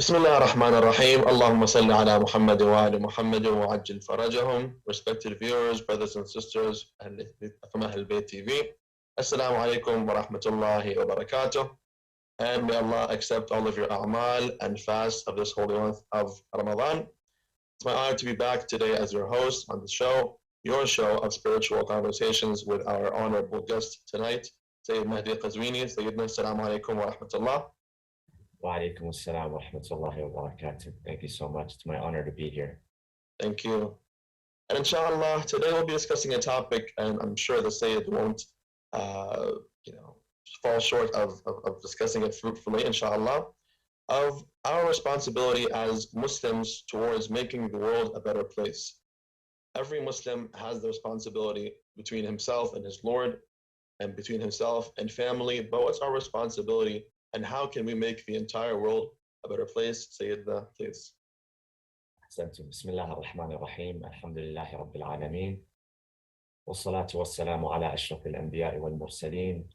بسم الله الرحمن الرحيم اللهم صل على محمد وآل محمد وعجل فرجهم. Respected viewers, brothers and sisters from Ahlulbayt TV, Assalamu alaikum wa rahmatullahi wa barakatuh, and may Allah accept all of your a'mal and fast of this holy month of Ramadan. It's my honor to be back today as your host on the show, your show of spiritual conversations with our honorable guest tonight, Sayyid Mahdi Qazwini. Sayyidina, Assalamu alaikum wa rahmatullah. Wa alaikum assalam wa rahmatullahi wa barakatuh. Thank you so much. It's my honor to be here. Thank you. And inshallah, today we'll be discussing a topic, and I'm sure the Sayyid won't, fall short of discussing it fruitfully, inshallah, of our responsibility as Muslims towards making the world a better place. Every Muslim has the responsibility between himself and his Lord, and between himself and family, but what's our responsibility, and how can we make the entire world a better place? Sayyidina, please. أحسنتم. بسم الله الرحمن الرحيم. الحمد لله رب العالمين. والصلاة والسلام على أشرف الأنبياء والمرسلين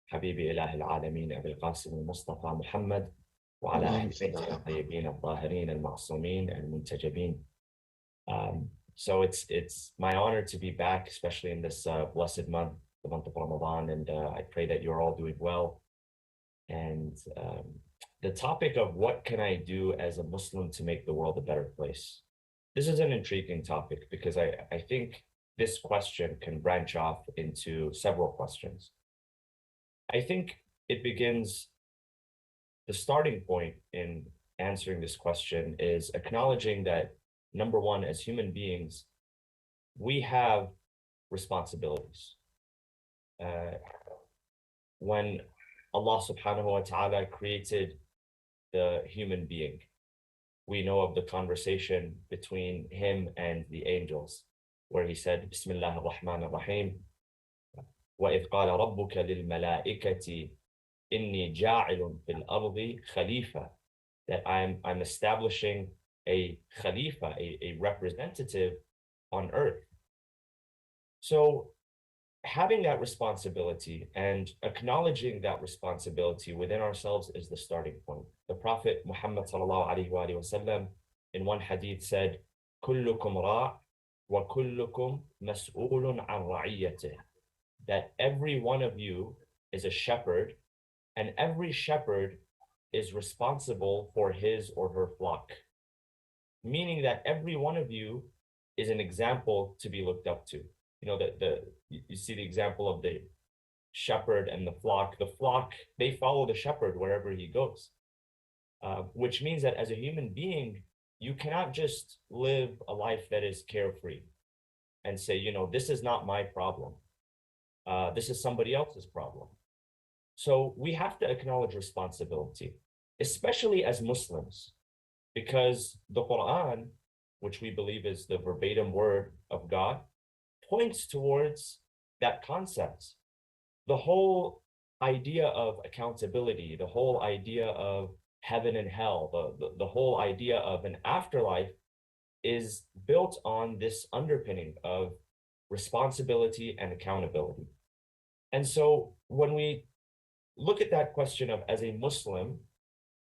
حبيب إله العالمين أبي القاسم المصطفى محمد وعلى أهل بيته الطيبين الطاهرين المعصومين المنتجبين. So it's my honor to be back, especially in this blessed month, the month of Ramadan, and I pray that you're all doing well. And the topic of what can I do as a Muslim to make the world a better place? This is an intriguing topic because I think this question can branch off into several questions. I think it begins, the starting point in answering this question is acknowledging that, number one, as human beings, we have responsibilities. When Allah subhanahu wa ta'ala created the human being, we know of the conversation between him and the angels, where he said, Bismillah ar-Rahman ar-Rahim, وَإِذْ قَالَ رَبُّكَ لِلْمَلَائِكَةِ إِنِّي جَاعِلٌ فِي الْأَرْضِ خَلِيفَةً, that I'm establishing a khalifa, a representative on earth. So having that responsibility and acknowledging that responsibility within ourselves is the starting point. The Prophet Muhammad sallallahu alaihi wasallam in one hadith said, "Kullukum ra' wa kullukum mas'ulun an ra'iyatih," that every one of you is a shepherd, and every shepherd is responsible for his or her flock. Meaning that every one of you is an example to be looked up to. You know, you see the example of the shepherd and the flock. The flock, they follow the shepherd wherever he goes, which means that as a human being, you cannot just live a life that is carefree and say, this is not my problem. This is somebody else's problem. So we have to acknowledge responsibility, especially as Muslims, because the Quran, which we believe is the verbatim word of God, points towards that concept. The whole idea of accountability, the whole idea of heaven and hell, the whole idea of an afterlife is built on this underpinning of responsibility and accountability. And so when we look at that question of, as a Muslim,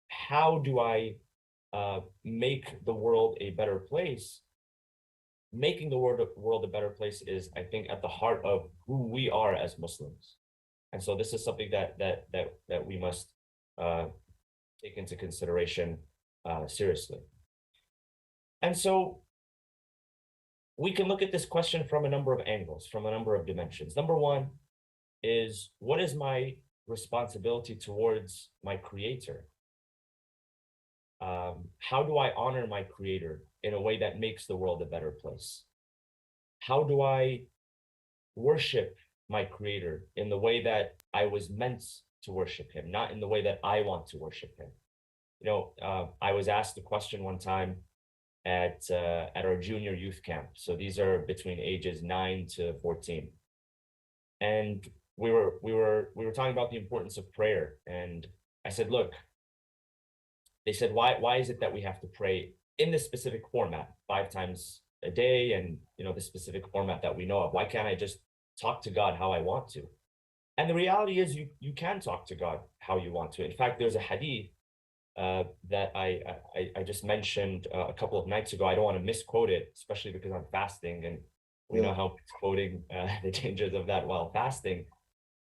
how do I make the world a better place? Making the world a better place is, I think, at the heart of who we are as Muslims. And so this is something that we must take into consideration seriously. And so we can look at this question from a number of angles, from a number of dimensions. Number one is, what is my responsibility towards my Creator? How do I honor my Creator in a way that makes the world a better place? How do I worship my Creator in the way that I was meant to worship Him, not in the way that I want to worship Him? I was asked a question one time at our junior youth camp. So these are between ages 9 to 14. And we were talking about the importance of prayer. And I said, look, they said, why is it that we have to pray in this specific format 5 times a day, and the specific format that we know of? Why can't I just talk to God how I want to? And the reality is you can talk to God how you want to. In fact, there's a hadith that I just mentioned a couple of nights ago. I don't want to misquote it, especially because I'm fasting, and we know how misquoting the dangers of that while fasting.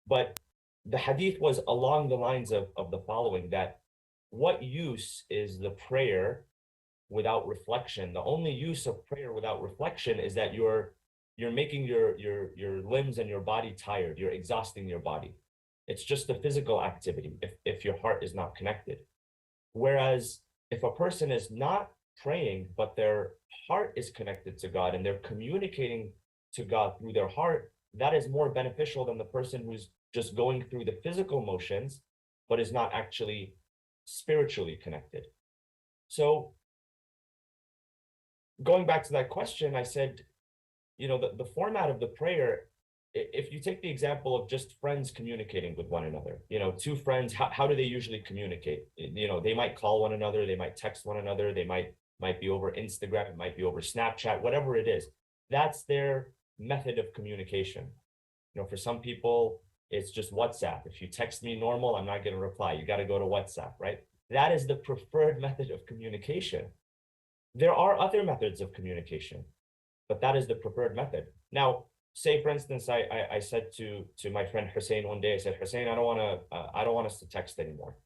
But the hadith was along the lines of the following, that what use is the prayer without reflection? The only use of prayer without reflection is that you're making your limbs and your body tired. You're exhausting your body. It's just a physical activity if your heart is not connected. Whereas if a person is not praying, but their heart is connected to God and they're communicating to God through their heart, that is more beneficial than the person who's just going through the physical motions, but is not actually spiritually connected. So going back to that question, I said, the format of the prayer, if you take the example of just friends communicating with one another, two friends, how do they usually communicate? They might call one another, they might text one another, they might be over Instagram, it might be over Snapchat, whatever it is. That's their method of communication. For some people, it's just WhatsApp. If you text me normal, I'm not going to reply. You got to go to WhatsApp, right? That is the preferred method of communication. There are other methods of communication, but that is the preferred method. Now, say for instance, I said to my friend Hussein one day, I said, Hussein, I don't want us to text anymore.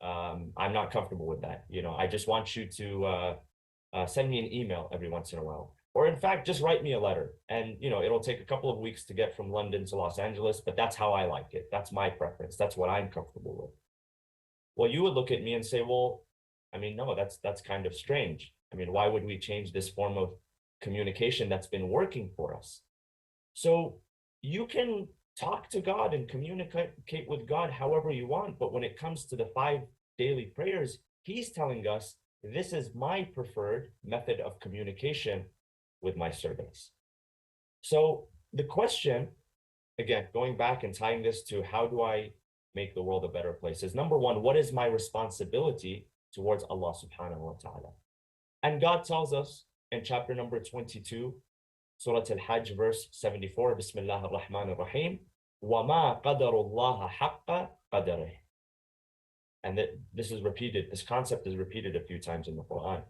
I'm not comfortable with that. I just want you to send me an email every once in a while. Or in fact, just write me a letter. And it'll take a couple of weeks to get from London to Los Angeles, but that's how I like it. That's my preference. That's what I'm comfortable with. Well, you would look at me and say, well, no, that's kind of strange. Why would we change this form of communication that's been working for us? So you can talk to God and communicate with God however you want, but when it comes to the 5 daily prayers, he's telling us, this is my preferred method of communication with my servants. So the question, again, going back and tying this to how do I make the world a better place, is number one, what is my responsibility towards Allah subhanahu wa ta'ala? And God tells us in chapter number 22, Surah Al-Hajj, verse 74, Bismillah ar-Rahman ar-Rahim, وَمَا قَدَرُ اللَّهَ حَقَّ قَدَرِهِ. And this is repeated, this concept is repeated a few times in the Quran,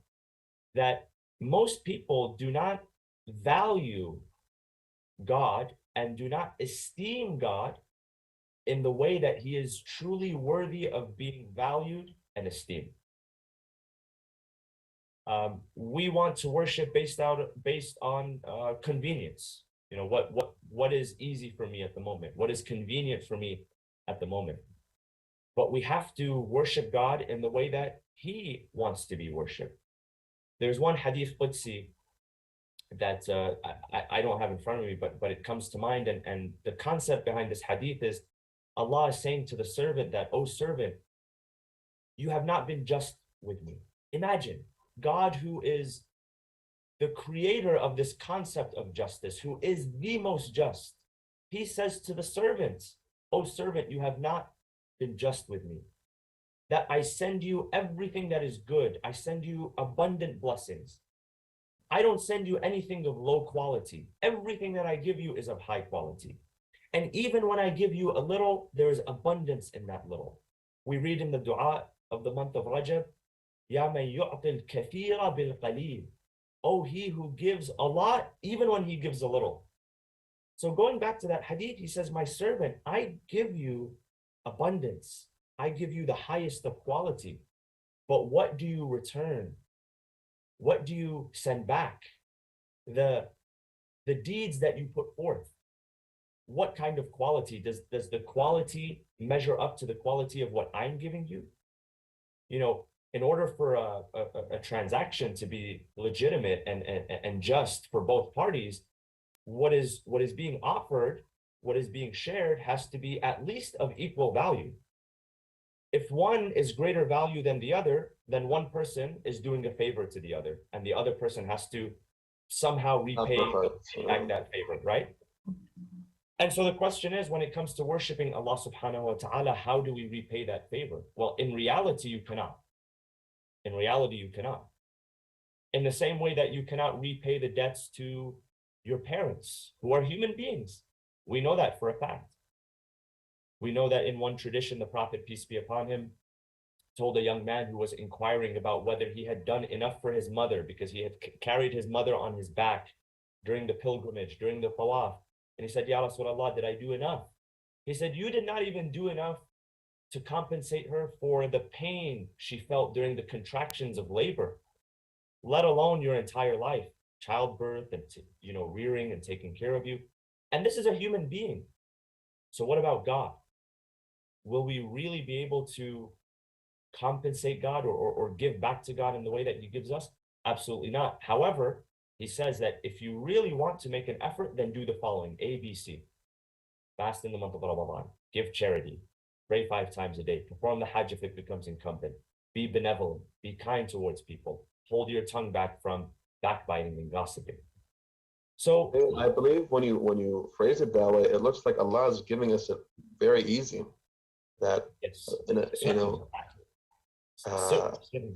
that most people do not value God and do not esteem God in the way that he is truly worthy of being valued and esteemed. We want to worship based on convenience. What is easy for me at the moment? What is convenient for me at the moment? But we have to worship God in the way that he wants to be worshipped. There's one hadith Qudsi that I don't have in front of me, but it comes to mind. And the concept behind this hadith is Allah is saying to the servant that, oh servant, you have not been just with me. Imagine God, who is the creator of this concept of justice, who is the most just. He says to the servants, oh servant, you have not been just with me. That I send you everything that is good. I send you abundant blessings. I don't send you anything of low quality. Everything that I give you is of high quality. And even when I give you a little, there is abundance in that little. We read in the dua of the month of Rajab, Ya man yu'til kathira bil qaleel. Oh, he who gives a lot, even when he gives a little. So going back to that hadith, he says, my servant, I give you abundance. I give you the highest of quality. But what do you return? What do you send back? The deeds that you put forth. What kind of quality? Does the quality measure up to the quality of what I'm giving you? In order for a transaction to be legitimate and just for both parties, what is being offered, what is being shared has to be at least of equal value. If one is greater value than the other, then one person is doing a favor to the other, and the other person has to somehow repay back that favor, right? And so the question is, when it comes to worshiping Allah subhanahu wa ta'ala, how do we repay that favor? Well, in reality, you cannot. In reality, you cannot. In the same way that you cannot repay the debts to your parents, who are human beings. We know that for a fact. We know that in one tradition, the Prophet, peace be upon him, told a young man who was inquiring about whether he had done enough for his mother because he had carried his mother on his back during the pilgrimage, during the tawaf. And he said, Ya Rasulullah, did I do enough? He said, you did not even do enough to compensate her for the pain she felt during the contractions of labor, let alone your entire life, childbirth and rearing and taking care of you. And this is a human being. So what about God? Will we really be able to compensate God or give back to God in the way that he gives us? Absolutely not. However, he says that if you really want to make an effort, then do the following: A, B, C. Fast in the month of Ramadan, give charity, pray 5 times a day, perform the Hajj if it becomes incumbent, be benevolent, be kind towards people, hold your tongue back from backbiting and gossiping. So I believe when you phrase it that way, it looks like Allah is giving us it very easy. That yes,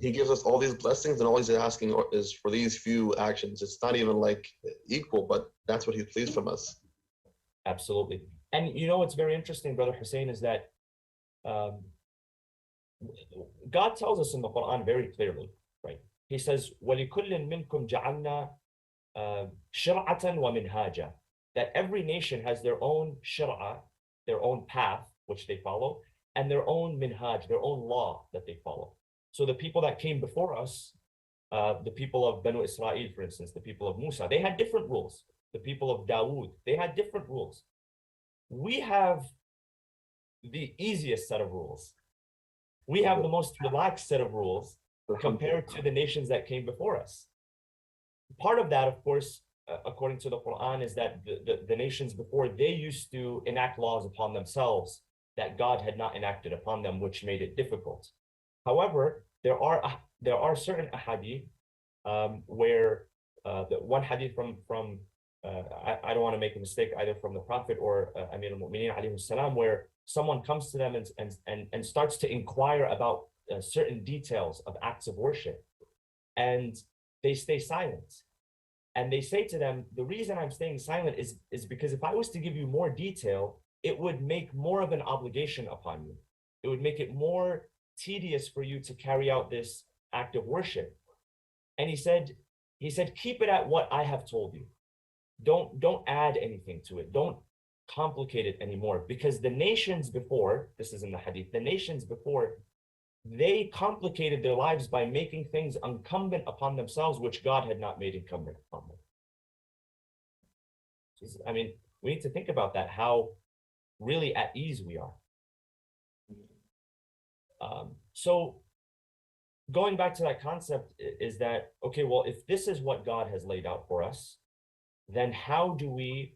he gives us all these blessings, and all he's asking is for these few actions. It's not even like equal, but that's what he pleased from us. Absolutely. And what's very interesting, Brother Hussein, is that God tells us in the Quran very clearly, right? He says, وَلِكُلٍّ مِّنْكُمْ جَعَلْنَا شِرْعَةً وَمِنْهَاجًا, that every nation has their own shir'ah, their own path, which they follow, and their own minhaj, their own law that they follow. So the people that came before us, the people of Banu Israel, for instance, the people of Musa, they had different rules. The people of Dawood, they had different rules. We have the easiest set of rules. We have the most relaxed set of rules compared to the nations that came before us. Part of that, of course, according to the Quran, is that the nations before, they used to enact laws upon themselves that God had not enacted upon them, which made it difficult. However, there are certain ahadith where the one hadith from I don't want to make a mistake either from the Prophet or Amir al-Mu'mineen alayhi salam, where someone comes to them and starts to inquire about certain details of acts of worship, and they stay silent. And they say to them, the reason I'm staying silent is because if I was to give you more detail, it would make more of an obligation upon you. It would make it more tedious for you to carry out this act of worship. And he said, keep it at what I have told you. Don't add anything to it. Don't complicate it anymore, because the nations before, this is in the hadith, the nations before, they complicated their lives by making things incumbent upon themselves, which God had not made incumbent upon them. I mean, we need to think about that, how really at ease we are. So going back to that concept is that, okay, well, if this is what God has laid out for us, then how do we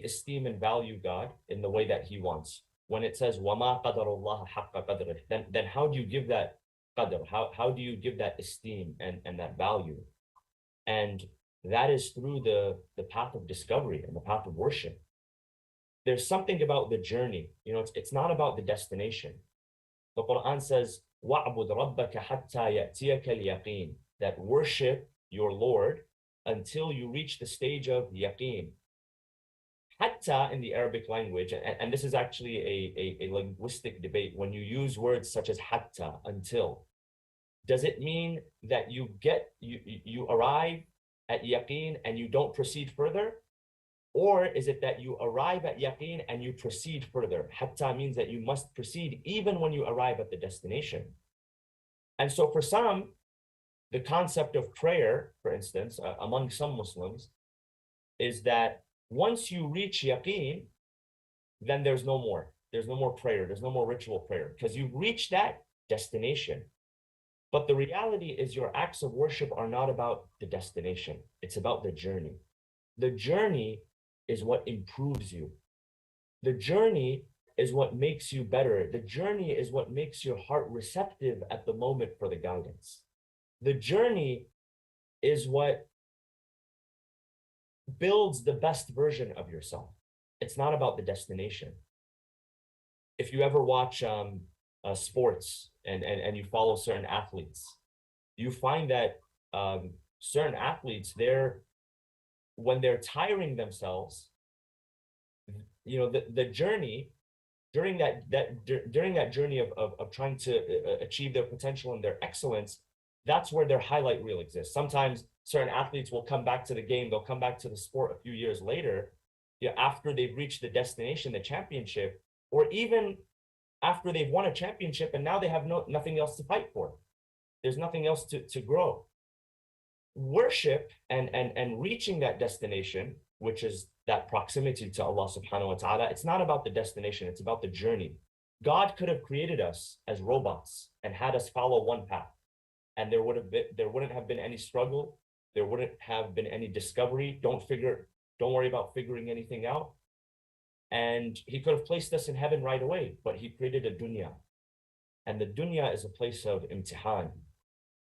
esteem and value God in the way that he wants? When it says وَمَا قَدَرُ اللَّهَ حَقَّ قَدْرِهِ, then how do you give that qadr? How do you give that esteem and that value? And that is through the path of discovery and the path of worship. There's something about the journey. It's not about the destination. The Quran says, وَعْبُدْ رَبَّكَ حَتَّى يَأْتِيَكَ الْيَقِينَ, that worship your Lord until you reach the stage of yaqeen. Hatta in the Arabic language, and this is actually a linguistic debate, when you use words such as hatta, until, does it mean that you arrive at yaqeen and you don't proceed further? Or is it that you arrive at yaqeen and you proceed further? Hatta means that you must proceed even when you arrive at the destination. And so for some, the concept of prayer, for instance, among some Muslims, is that once you reach yaqeen, then there's no more. There's no more prayer. There's no more ritual prayer, because you've reached that destination. But the reality is your acts of worship are not about the destination. It's about the journey. The journey is what improves you. The journey is what makes you better. The journey is what makes your heart receptive at the moment for the guidance. The journey is what builds the best version of yourself. It's not about the destination. If you ever watch sports and you follow certain athletes, you find that certain athletes, when they're tiring themselves, the journey during that journey of trying to achieve their potential and their excellence, that's where their highlight reel exists. Sometimes certain athletes will come back to the game, they'll come back to the sport a few years later, after they've reached the destination, the championship, or even after they've won a championship and now they have nothing else to fight for. There's nothing else to grow. Worship and reaching that destination, which is that proximity to Allah subhanahu wa ta'ala, it's not about the destination, it's about the journey. God could have created us as robots and had us follow one path, and there wouldn't have been any struggle, there wouldn't have been any discovery. Don't worry about figuring anything out. And he could have placed us in heaven right away, but he created a dunya. And the dunya is a place of imtihan.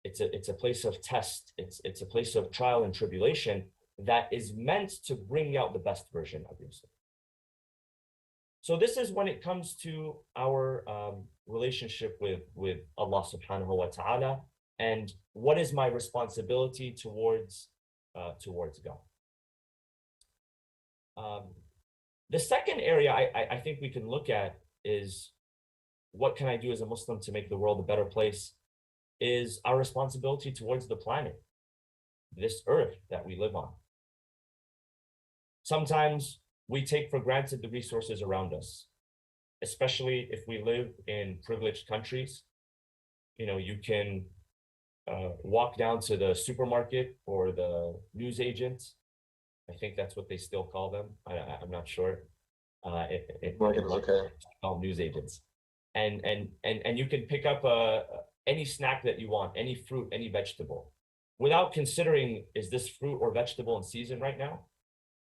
It's a place of test. It's a place of trial and tribulation that is meant to bring out the best version of yourself. So this is when it comes to our relationship with Allah subhanahu wa ta'ala, and what is my responsibility towards God. The second area I think we can look at is, what can I do as a Muslim to make the world a better place, is our responsibility towards the planet, this earth that we live on. Sometimes we take for granted the resources around us, especially if we live in privileged countries. You can walk down to the supermarket or the news agent. I think that's what they still call them. I'm not sure. Called news agents, and you can pick up any snack that you want, any fruit, any vegetable, without considering, is this fruit or vegetable in season right now?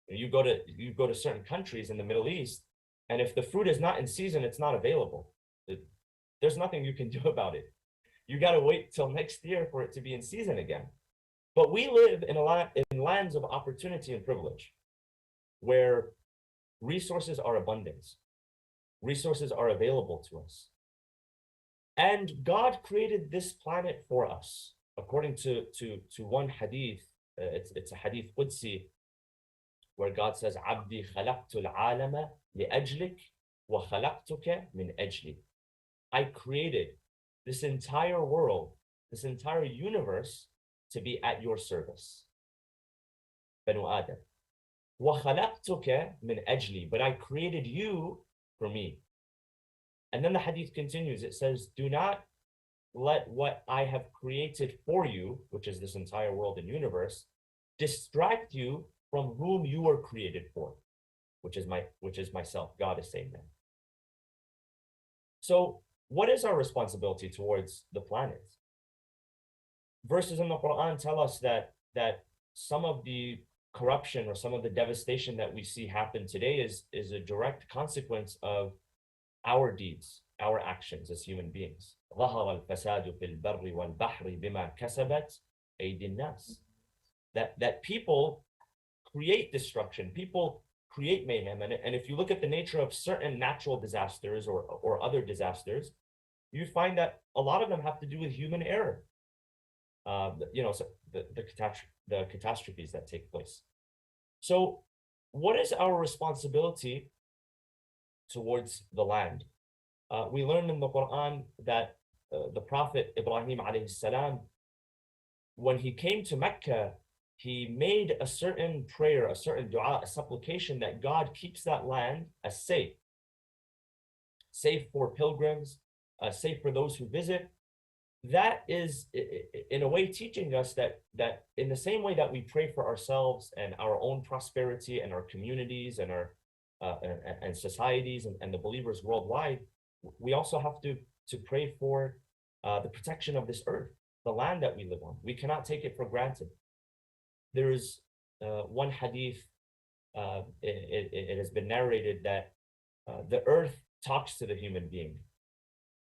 You go to certain countries in the Middle East, and if the fruit is not in season, it's not available. There's nothing you can do about it. You got to wait till next year for it to be in season again. But we live in lands of opportunity and privilege, where resources are abundant, resources are available to us. And God created this planet for us. According to one hadith, it's a hadith Qudsi, where God says, "Abdi khalaqtu al-alama li-ajlik wa khalaqtuka min ajli." I created this entire world, this entire universe, to be at your service. Banu Adam. وَخَلَقْتُكَ مِنْ أَجْلِي, but I created you for me. And then the hadith continues. It says, do not let what I have created for you, which is this entire world and universe, distract you from whom you were created for, which is myself. God is saying that. So what is our responsibility towards the planet? Verses in the Quran tell us that some of the corruption or some of the devastation that we see happen today is a direct consequence of our deeds, our actions as human beings. ظهر الفساد في البر والبحر بما كسبت أيدي الناس. That people create destruction, people create mayhem, and if you look at the nature of certain natural disasters or other disasters, you find that a lot of them have to do with human error. So the catastrophes that take place. So what is our responsibility towards the land? We learn in the Quran that the Prophet Ibrahim alayhi salam, when he came to Mecca, he made a certain prayer, a certain dua, a supplication that God keeps that land as safe for pilgrims, safe for those who visit. That is, in a way, teaching us that in the same way that we pray for ourselves and our own prosperity and our communities and our and societies and the believers worldwide, we also have to pray for the protection of this earth, the land that we live on. We cannot take it for granted. There is one hadith, it has been narrated that the earth talks to the human being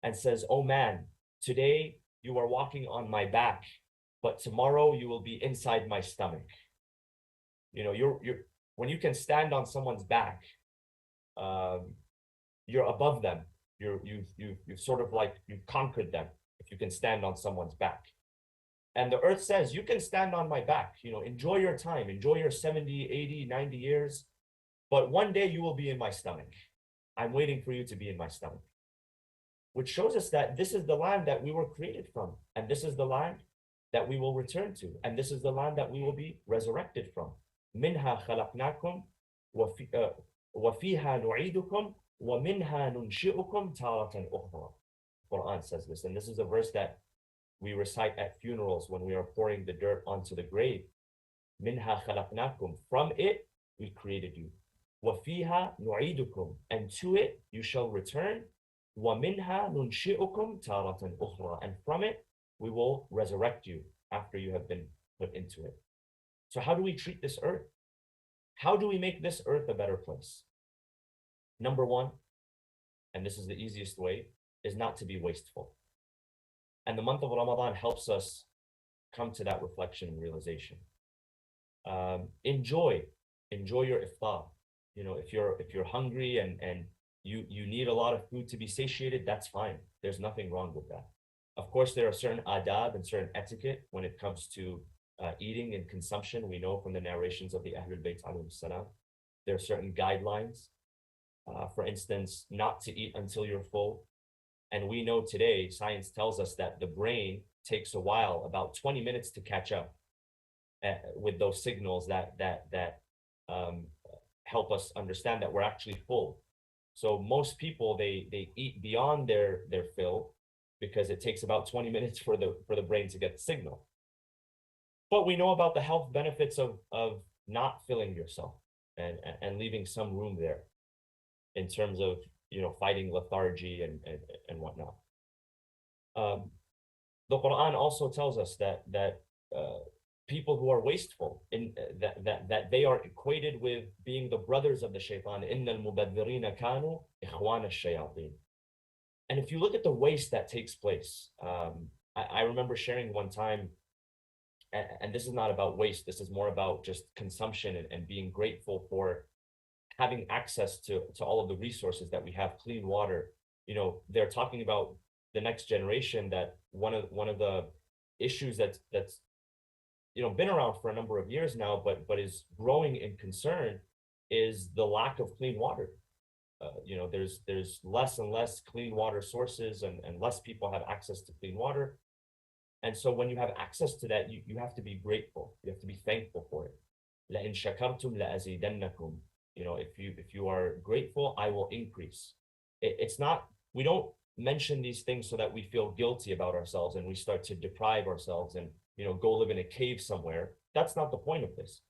and says, "Oh man, today you are walking on my back, but tomorrow you will be inside my stomach." You're when you can stand on someone's back, you're above them. You've sort of like, you've conquered them if you can stand on someone's back. And the earth says, you can stand on my back, enjoy your time, enjoy your 70, 80, 90 years, but one day you will be in my stomach. I'm waiting for you to be in my stomach. Which shows us that this is the land that we were created from, and this is the land that we will return to, and this is the land that we will be resurrected from. منها خلقناكم وفيها نعيدكم ومنها ننشئكم تارة أخرى. Quran says this, and this is a verse that we recite at funerals when we are pouring the dirt onto the grave. منها خلقناكم, from it we created you. وفيها نعيدكم, and to it you shall return. وَمِنْهَا نُنْشِئُكُمْ تَارَةً أُخْرَى, and from it we will resurrect you after you have been put into it. So how do we treat this earth? How do we make this earth a better place? Number one, and this is the easiest way, is not to be wasteful. And the month of Ramadan helps us come to that reflection and realization. Enjoy your iftar. You know, if you're hungry and you need a lot of food to be satiated, that's fine. There's nothing wrong with that. Of course, there are certain adab and certain etiquette when it comes to eating and consumption. We know from the narrations of the Ahlulbayt alayhim salam, there are certain guidelines. For instance, not to eat until you're full. And we know today, science tells us that the brain takes a while, about 20 minutes to catch up with those signals that help us understand that we're actually full. So most people, they eat beyond their fill because it takes about 20 minutes for the brain to get the signal. But we know about the health benefits of not filling yourself and leaving some room there in terms of, you know, fighting lethargy and whatnot. The Quran also tells us that people who are wasteful, that they are equated with being the brothers of the shaitan. إِنَّ الْمُبَذِّرِينَ كَانُوا إِخْوَانَ الشَّيَاطِينَ. And if you look at the waste that takes place, I remember sharing one time, and this is not about waste, this is more about just consumption and being grateful for having access to all of the resources that we have, clean water. You know, they're talking about the next generation, that one of the issues that's been around for a number of years now, but is growing in concern, is the lack of clean water. There's less and less clean water sources, and less people have access to clean water. And so when you have access to that, you have to be grateful. You have to be thankful for it. لَإِن شَكَرْتُمْ لَأَزِيدَنَّكُمْ. You know, if you are grateful, I will increase. It's not, we don't mention these things so that we feel guilty about ourselves and we start to deprive ourselves and, you know, go live in a cave somewhere. That's not the point of this.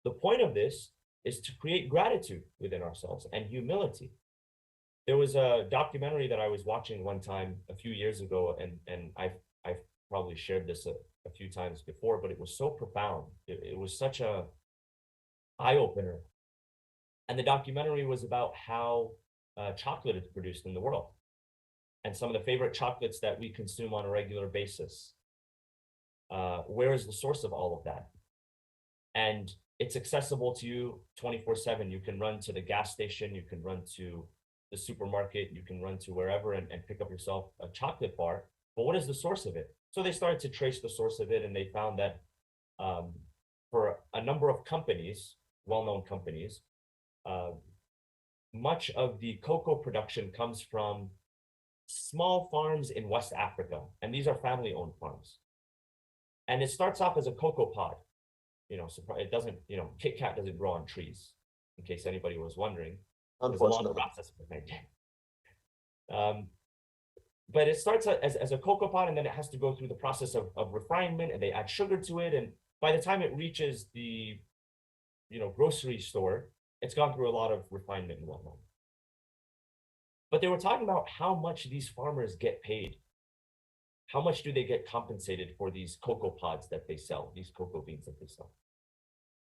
The point of this is to create gratitude within ourselves and humility. There was a documentary that I was watching one time a few years ago, and I've probably shared this a few times before, but it was so profound. It was such a eye-opener. And the documentary was about how chocolate is produced in the world, and some of the favorite chocolates that we consume on a regular basis. Where is the source of all of that? And it's accessible to you 24/7. You can run to the gas station, you can run to the supermarket, you can run to wherever and pick up yourself a chocolate bar. But what is the source of it? So they started to trace the source of it, and they found that for a number of companies, well-known companies, much of the cocoa production comes from small farms in West Africa, and these are family-owned farms. And it starts off as a cocoa pod. You know, so it doesn't, you know, Kit Kat doesn't grow on trees, in case anybody was wondering. There's a long process behind it. But it starts as a cocoa pod, and then it has to go through the process of refinement, and they add sugar to it. And by the time it reaches the, you know, grocery store, it's gone through a lot of refinement and whatnot. But they were talking about how much these farmers get paid. How much do they get compensated for these cocoa pods that they sell, these cocoa beans that they sell?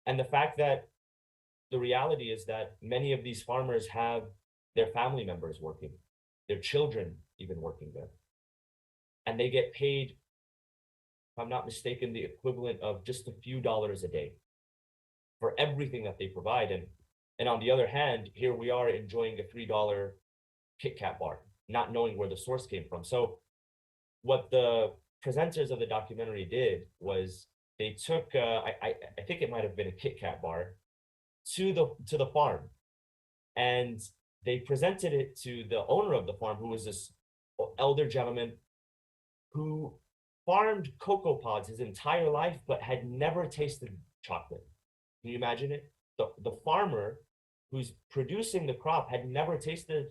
And the fact that the reality is that many of these farmers have their family members working, their children even working there. And they get paid, if I'm not mistaken, the equivalent of just a few dollars a day for everything that they provide. And on the other hand, here we are enjoying a $3 Kit Kat bar, not knowing where the source came from. So what the presenters of the documentary did was they took, I think it might have been a Kit Kat bar, to the farm. And they presented it to the owner of the farm, who was this elder gentleman who farmed cocoa pods his entire life, but had never tasted chocolate. Can you imagine it? The farmer who's producing the crop had never tasted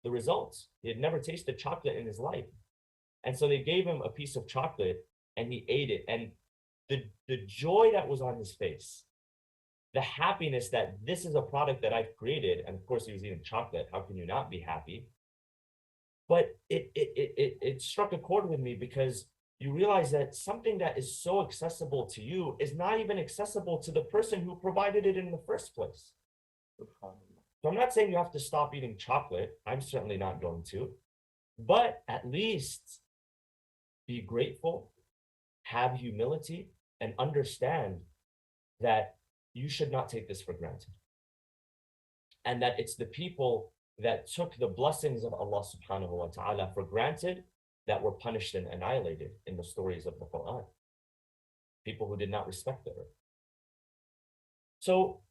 the results. He had never tasted chocolate in his life. And so they gave him a piece of chocolate and he ate it. And the joy that was on his face, the happiness that this is a product that I've created. And of course, he was eating chocolate. How can you not be happy? But it struck a chord with me, because you realize that something that is so accessible to you is not even accessible to the person who provided it in the first place. So I'm not saying you have to stop eating chocolate. I'm certainly not going to. But at least be grateful, have humility, and understand that you should not take this for granted. And that it's the people that took the blessings of Allah subhanahu wa ta'ala for granted that were punished and annihilated in the stories of the Quran. People who did not respect the earth. So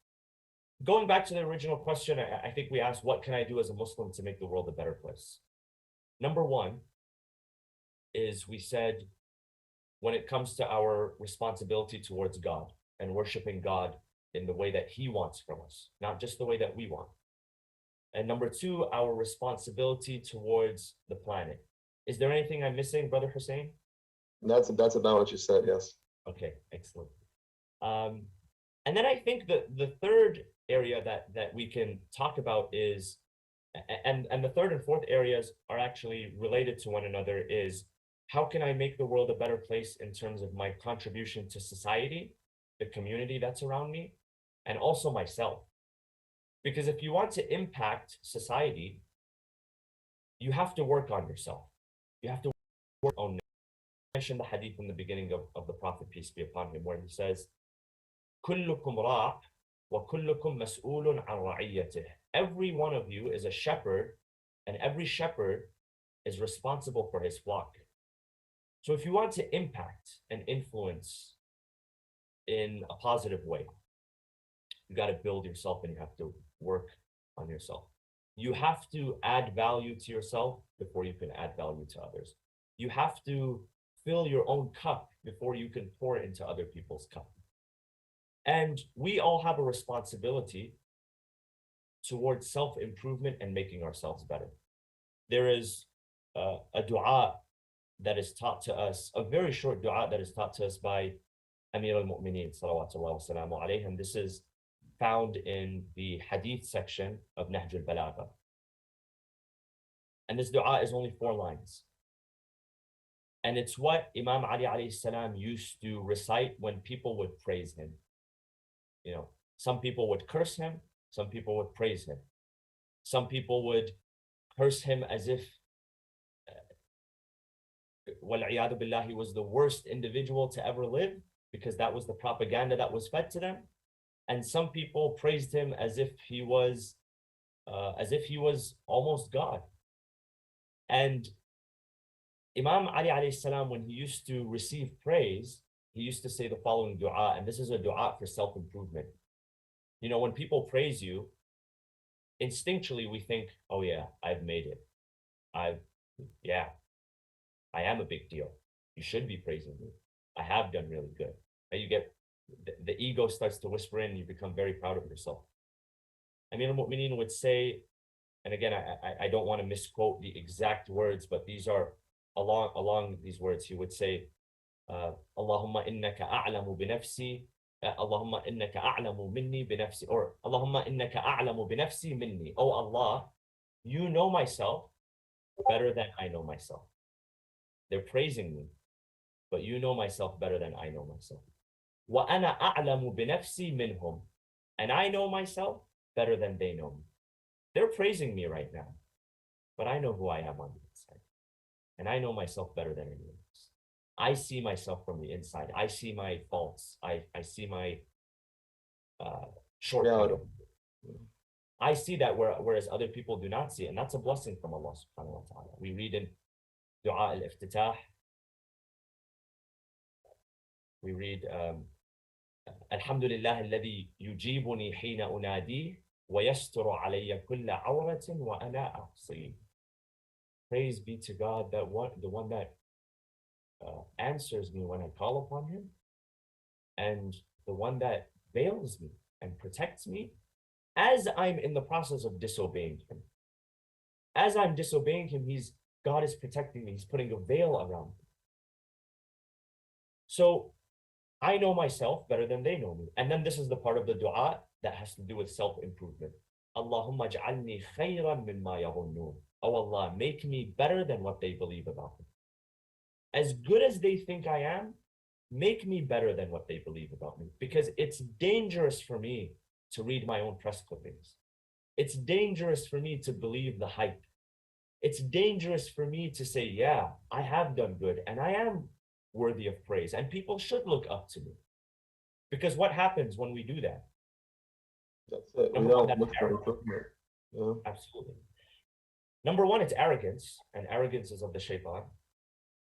going back to the original question, I think we asked, what can I do as a Muslim to make the world a better place? Number one is, we said, when it comes to our responsibility towards God and worshiping God in the way that He wants from us, not just the way that we want. And number two, our responsibility towards the planet. Is there anything I'm missing, Brother Hussein? That's about what you said, yes. Okay, excellent. And then I think that the third area that we can talk about is, and the third and fourth areas are actually related to one another, is how can I make the world a better place in terms of my contribution to society, the community that's around me, and also myself. Because if you want to impact society, you have to work on yourself. You have to work on. I mentioned the hadith in the beginning of the Prophet, peace be upon him, where he says, كلكم راع وكلكم مسؤول عن رعيته. Every one of you is a shepherd, and every shepherd is responsible for his flock. So if you want to impact and influence in a positive way, you got to build yourself and you have to work on yourself. You have to add value to yourself before you can add value to others. You have to fill your own cup before you can pour into other people's cup. And we all have a responsibility towards self-improvement and making ourselves better. There is a dua that is taught to us, a very short dua that is taught to us by Amir al-Mu'mineen, salawatullah wa salamu alayhi, and this is found in the hadith section of Nahj al-Balagha. And this dua is only 4 lines. And it's what Imam Ali alayhi salam used to recite when people would praise him. You know, some people would curse him, some people would praise him. Some people would curse him as if, wal-'iyadu billah, he was the worst individual to ever live, because that was the propaganda that was fed to them. And some people praised him as if he was almost God. And Imam Ali alayhi salam, when he used to receive praise, he used to say the following dua, and this is a dua for self-improvement. You know, when people praise you, instinctually we think, oh yeah, I've made it. I am a big deal. You should be praising me. I have done really good. And you get, the ego starts to whisper in, and you become very proud of yourself. Amir al-Mu'mineen would say, and again, I don't want to misquote the exact words, but these are along these words. He would say, Allahumma innaka a'lamu binafsi, Allahumma innaka a'lamu minni binafsi, or Allahumma innaka a'lamu binafsi minni. Oh Allah, you know myself better than I know myself. They're praising me, but you know myself better than I know myself. Wa ana a'lamu binafsi minhum, and I know myself better than they know me. They're praising me right now, but I know who I am on the inside, and I know myself better than anyone else. I see myself from the inside. I see my faults. I see my shortcomings. I see that, whereas other people do not see it, and that's a blessing from Allah subhanahu wa ta'ala. We read in Dua al-Iftitah, we read Alhamdulillah alladhi yujibuni hina unadi وَيَسْتُرُ عَلَيَّ كُلَّ عَوْرَةٍ وَأَنَا أَحْصِيهِ. Praise be to God, the one that answers me when I call upon him, and the one that veils me and protects me as I'm in the process of disobeying him. As I'm disobeying him, God is protecting me. He's putting a veil around me. So I know myself better than they know me. And then this is the part of the dua that has to do with self-improvement. Allahumma ja'alni khayran mimma yahunnun. Oh Allah, make me better than what they believe about me. As good as they think I am, make me better than what they believe about me. Because it's dangerous for me to read my own press clippings. It's dangerous for me to believe the hype. It's dangerous for me to say, yeah, I have done good and I am worthy of praise and people should look up to me. Because what happens when we do that? That's it. We Number one, don't that's look for arrogance. improvement. Yeah. Absolutely. Number one, it's arrogance, and arrogance is of the shaitan.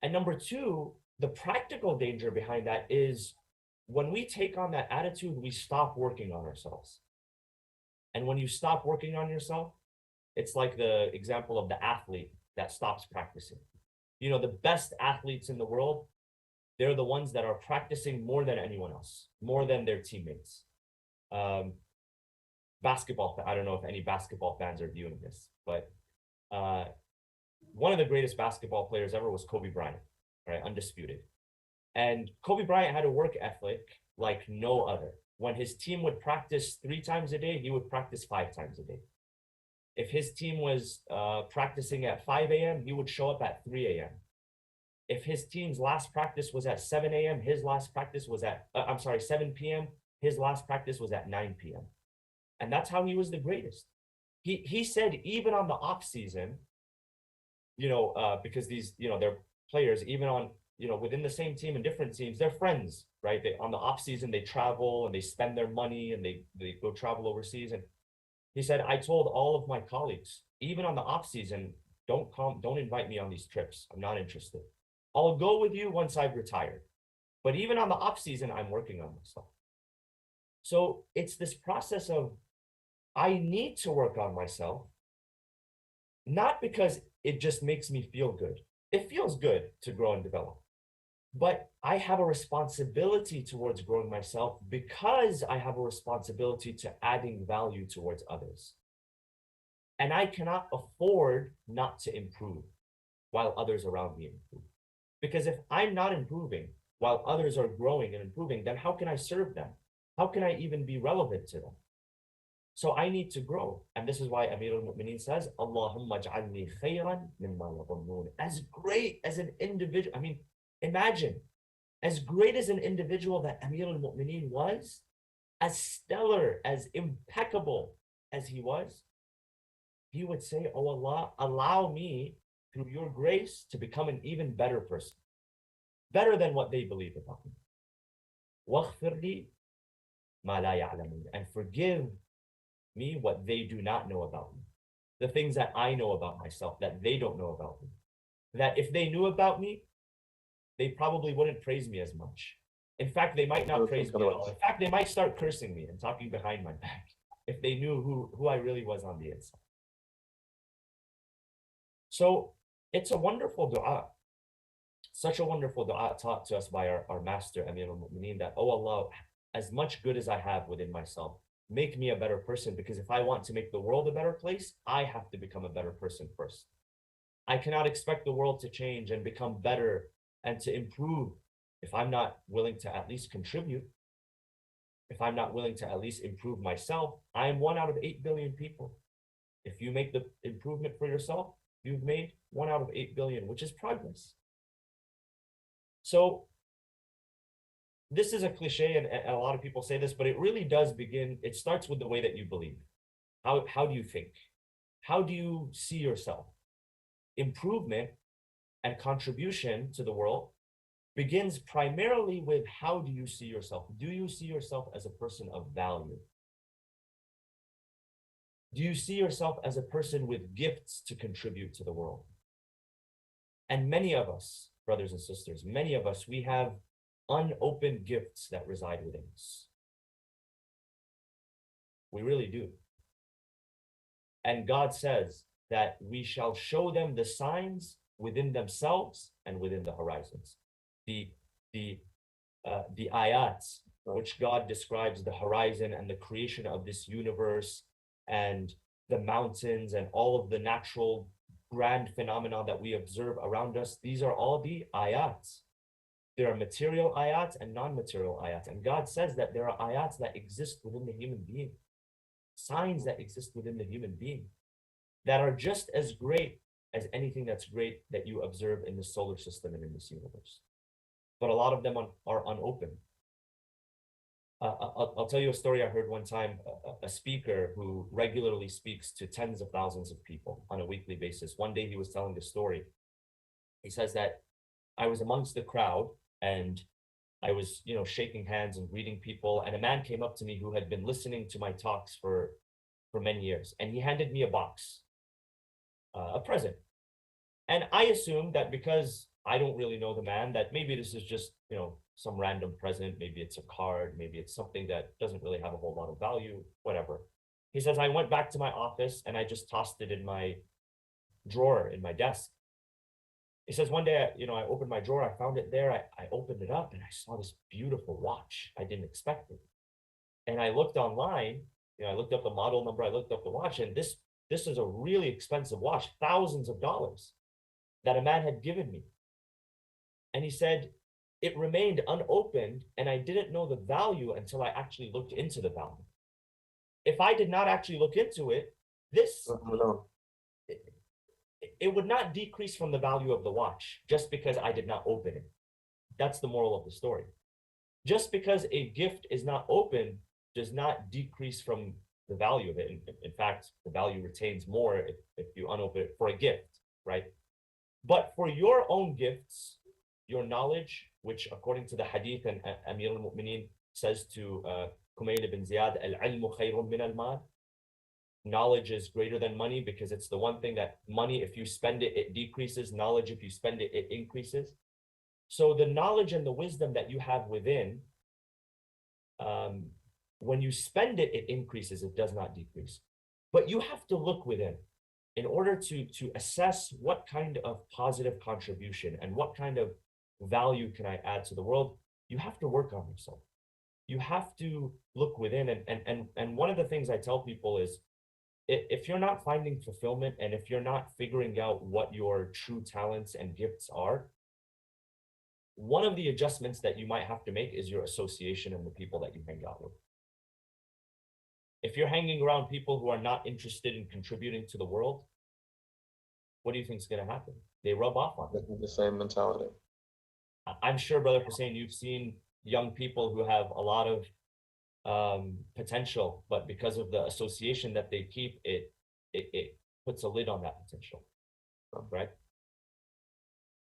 And number two, the practical danger behind that is when we take on that attitude, we stop working on ourselves. And when you stop working on yourself, it's like the example of the athlete that stops practicing. You know, the best athletes in the world, they're the ones that are practicing more than anyone else, more than their teammates. Basketball, I don't know if any basketball fans are viewing this, but one of the greatest basketball players ever was Kobe Bryant, right? Undisputed. And Kobe Bryant had a work ethic like no other. When his team would practice 3 times a day, he would practice 5 times a day. If his team was practicing at 5 a.m., he would show up at 3 a.m. If his team's last practice was at 7 a.m., his last practice was at, 7 p.m., his last practice was at 9 p.m. And that's how he was the greatest. He said even on the off season, because these, they're players, even on, within the same team and different teams, they're friends, right? On the off season, they travel and they spend their money and they go travel overseas. And he said, I told all of my colleagues, even on the off season, don't invite me on these trips. I'm not interested. I'll go with you once I've retired. But even on the off season, I'm working on myself. So it's this process of, I need to work on myself, not because it just makes me feel good. It feels good to grow and develop. But I have a responsibility towards growing myself because I have a responsibility to adding value towards others. And I cannot afford not to improve while others around me improve. Because if I'm not improving while others are growing and improving, then how can I serve them? How can I even be relevant to them? So I need to grow. And this is why Amir al-Mu'mineen says, Allahumma ja'alni khayran mimma yadunnun. As great as an individual, imagine, as great as an individual that Amir al-Mu'mineen was, as stellar, as impeccable as he was, he would say, oh Allah, allow me through your grace to become an even better person, better than what they believe about me. وَاغْفِرْ لِي مَا لَا يَعْلَمُونَ. And forgive me what they do not know about me. The things that I know about myself that they don't know about me. That if they knew about me, they probably wouldn't praise me as much. In fact, they might not praise me at all. In fact, they might start cursing me and talking behind my back if they knew who I really was on the inside. So it's a wonderful dua. Such a wonderful dua taught to us by our master, Amir al-Mu'mineen, that, oh Allah, as much good as I have within myself, make me a better person, because if I want to make the world a better place, I have to become a better person first. I cannot expect the world to change and become better and to improve if I'm not willing to at least contribute. If I'm not willing to at least improve myself, I am 1 out of 8 billion people. If you make the improvement for yourself, you've made 1 out of 8 billion, which is progress. So this is a cliche, and a lot of people say this, but it really does begin, it starts with the way that you believe. How do you think? How do you see yourself? Improvement and contribution to the world begins primarily with, how do you see yourself? Do you see yourself as a person of value? Do you see yourself as a person with gifts to contribute to the world? And many of us, brothers and sisters, many of us, we have unopened gifts that reside within us. We really do. And God says that we shall show them the signs within themselves and within the horizons. The the the ayats, which God describes the horizon and the creation of this universe and the mountains and all of the natural grand phenomena that we observe around us, these are all the ayats. There are material ayats and non-material ayats. And God says that there are ayats that exist within the human being, signs that exist within the human being that are just as great as anything that's great that you observe in the solar system and in this universe. But a lot of them are unopened. I'll tell you a story I heard one time. A speaker who regularly speaks to tens of thousands of people on a weekly basis. One day he was telling the story. He says that I was amongst the crowd and I was, shaking hands and greeting people. And a man came up to me who had been listening to my talks for many years. And he handed me a box, a present. And I assumed that because I don't really know the man, that maybe this is just, some random present. Maybe it's a card. Maybe it's something that doesn't really have a whole lot of value, whatever. He says, I went back to my office and I just tossed it in my drawer in my desk. He says, one day, I opened my drawer. I found it there. I opened it up and I saw this beautiful watch. I didn't expect it. And I looked online, I looked up the model number. I looked up the watch, and this is a really expensive watch, thousands of dollars that a man had given me. And he said, it remained unopened, and I didn't know the value until I actually looked into the value. If I did not actually look into it, it would not decrease from the value of the watch just because I did not open it. That's the moral of the story. Just because a gift is not open does not decrease from the value of it. In fact, the value retains more if you unopen it for a gift, right? But for your own gifts, your knowledge, which according to the hadith and Amir al-Mu'mineen says to Kumayl ibn Ziyad, al-ilmu khayrun min al-mal. Knowledge is greater than money because it's the one thing that money, if you spend it, it decreases. Knowledge, if you spend it, it increases. So the knowledge and the wisdom that you have within, when you spend it, it increases, it does not decrease. But you have to look within in order to assess what kind of positive contribution and what kind of value can I add to the world. You have to work on yourself. You have to look within. And one of the things I tell people is, if you're not finding fulfillment and if you're not figuring out what your true talents and gifts are, one of the adjustments that you might have to make is your association and the people that you hang out with. If you're hanging around people who are not interested in contributing to the world, what do you think is going to happen? They rub off on you. The same mentality. I'm sure, Brother Hussein, you've seen young people who have a lot of potential, but because of the association that they keep, it puts a lid on that potential, right?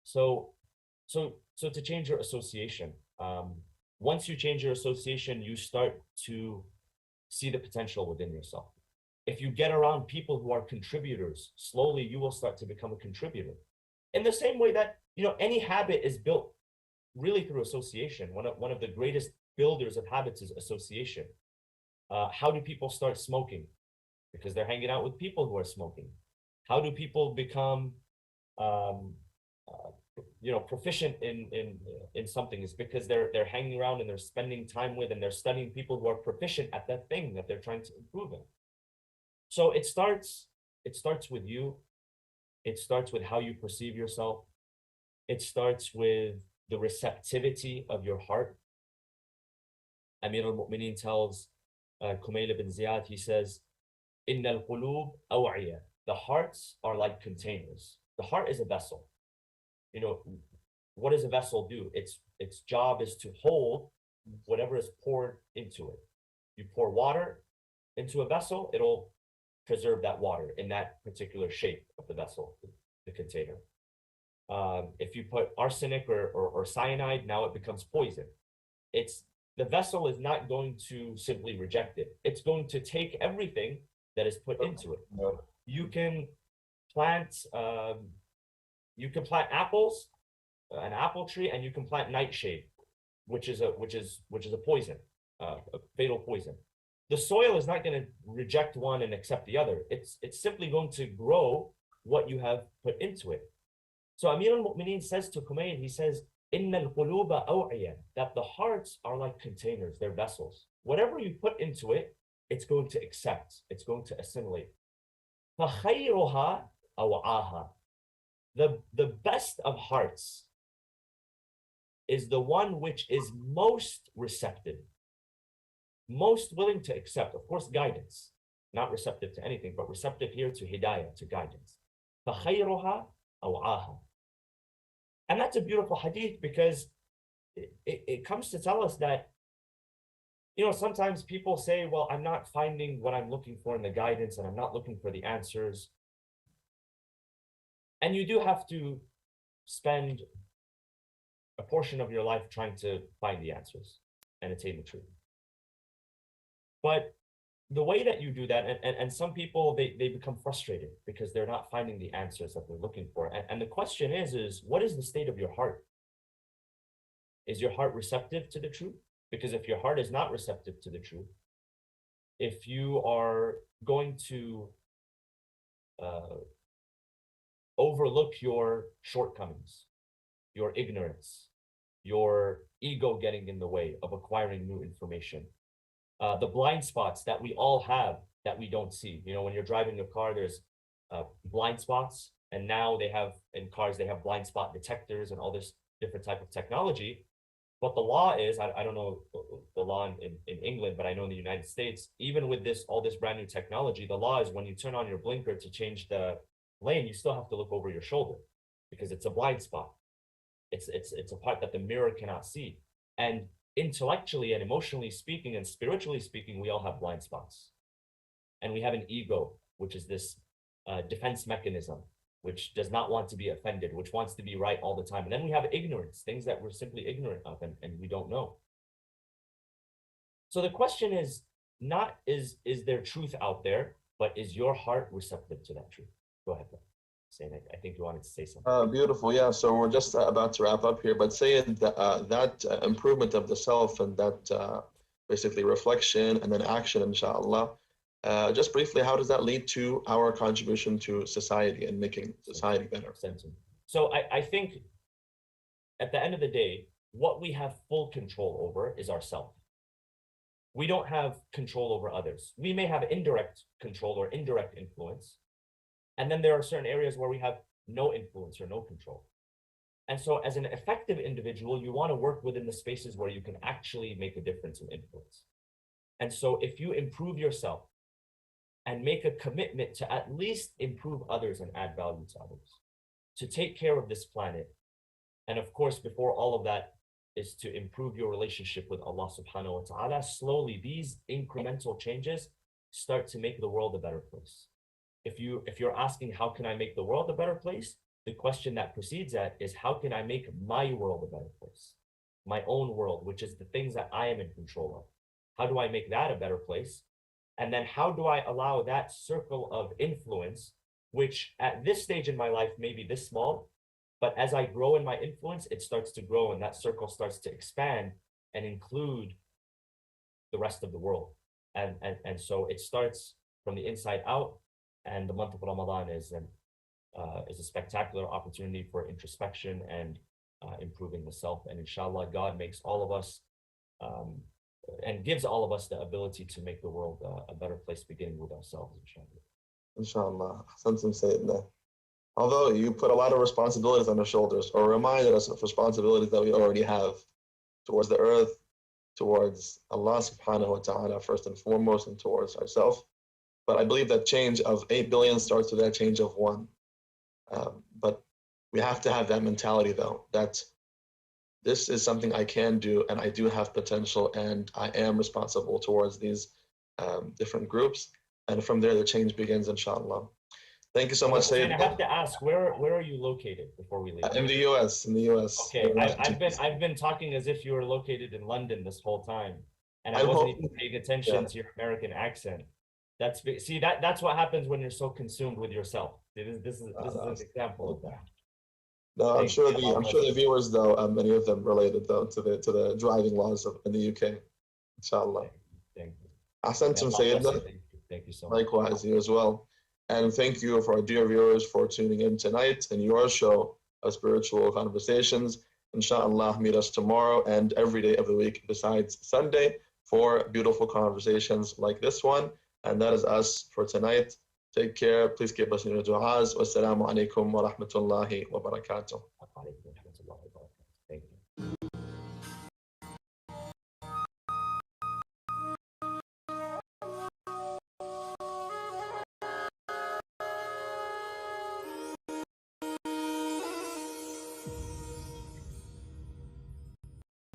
So to change your association, once you change your association, you start to see the potential within yourself. If you get around people who are contributors, slowly you will start to become a contributor. In the same way that, any habit is built really through association. One of the greatest builders of habits is association. How do people start smoking? Because they're hanging out with people who are smoking. How do people become proficient in something? Is because they're hanging around and they're spending time with and they're studying people who are proficient at that thing that they're trying to improve in. So it starts with you. It starts with how you perceive yourself. It starts with the receptivity of your heart. Amir al-Mu'mineen tells Kumayl ibn Ziyad, he says, إِنَّ الْقُلُوبَ أَوْعِيَةٌ. The hearts are like containers. The heart is a vessel. What does a vessel do? Its job is to hold whatever is poured into it. You pour water into a vessel, it'll preserve that water in that particular shape of the vessel, the container. If you put arsenic or cyanide, now it becomes poison. The vessel is not going to simply reject it. It's going to take everything that is put into it. You can plant apples, an apple tree, and you can plant nightshade, which is a poison, a fatal poison. the soil is not going to reject one and accept the other. It's simply going to grow what you have put into it. So Amir al-Mu'mineen says to Kumayn, he says, إِنَّ الْقُلُوبَ أَوْعِيَةً, that the hearts are like containers, they're vessels. Whatever you put into it, it's going to accept, it's going to assimilate. فَخَيْرُهَا أَوْعَاهَا, the best of hearts is the one which is most receptive, most willing to accept, of course, guidance, not receptive to anything, but receptive here to hidayah, to guidance. فَخَيْرُهَا أَوْعَاهَا. And that's a beautiful hadith, because it comes to tell us that, you know, sometimes people say, well, I'm not finding what I'm looking for in the guidance, and I'm not looking for the answers. And you do have to spend a portion of your life trying to find the answers and attain the truth. But the way that you do that, and some people, they become frustrated because they're not finding the answers that they're looking for. And the question is what is the state of your heart? Is your heart receptive to the truth? Because if your heart is not receptive to the truth, if you are going to overlook your shortcomings, your ignorance, your ego getting in the way of acquiring new information, the blind spots that we all have that we don't see. You know, when you're driving a car, there's blind spots, and now they have, in cars, they have blind spot detectors and all this different type of technology. But the law is, I don't know the law in England, but I know in the United States, even with this, all this brand new technology, the law is when you turn on your blinker to change the lane, you still have to look over your shoulder because it's a blind spot. It's a part that the mirror cannot see. And intellectually and emotionally speaking and spiritually speaking, we all have blind spots. And we have an ego, which is this defense mechanism, which does not want to be offended, which wants to be right all the time. And then we have ignorance, things that we're simply ignorant of and we don't know. So the question is not is there truth out there, but is your heart receptive to that truth? Go ahead, Sayed. I think you wanted to say something. Beautiful. Yeah. So we're just about to wrap up here, but Sayed, that improvement of the self and that basically reflection and then action, inshallah. Just briefly, how does that lead to our contribution to society and making society better? So I think at the end of the day, what we have full control over is ourselves. We don't have control over others. We may have indirect control or indirect influence. And then there are certain areas where we have no influence or no control. And so as an effective individual, you want to work within the spaces where you can actually make a difference and influence. And so if you improve yourself and make a commitment to at least improve others and add value to others, to take care of this planet. And of course, before all of that is to improve your relationship with Allah subhanahu wa ta'ala, slowly these incremental changes start to make the world a better place. If you're asking, how can I make the world a better place? The question that precedes that is, how can I make my world a better place? My own world, which is the things that I am in control of. How do I make that a better place? And then how do I allow that circle of influence, which at this stage in my life may be this small, but as I grow in my influence, it starts to grow and that circle starts to expand and include the rest of the world. And so it starts from the inside out, and the month of Ramadan is a spectacular opportunity for introspection and improving the self. And inshallah, God makes all of us and gives all of us the ability to make the world a better place, beginning with ourselves, inshallah. Inshallah. Although you put a lot of responsibilities on our shoulders, or reminded us of responsibilities that we already have towards the earth, towards Allah subhanahu wa ta'ala first and foremost, and towards ourselves. But I believe that change of 8 billion starts with that change of 1. But we have to have that mentality, though, that this is something I can do, and I do have potential, and I am responsible towards these different groups. And from there, the change begins, inshallah. Thank you so much, Sayyid. I have to ask, where are you located before we leave? In the U.S. Okay, I've been talking as if you were located in London this whole time, and I wasn't even paying attention to your American accent. That's what happens when you're so consumed with yourself. This is an example of that. No, I'm sure the viewers, though, many of them related, though, to the driving laws in the UK. Inshallah. Thank you. Ahsantum, Sayyidina. Thank you so much. Likewise, you as well. And thank you for our dear viewers for tuning in tonight in your show of Spiritual Conversations. Inshallah, meet us tomorrow and every day of the week besides Sunday for beautiful conversations like this one. And that is us for tonight. Take care. Please keep us in your du'as. Wassalamu alaikum wa rahmatullahi wa barakatuh.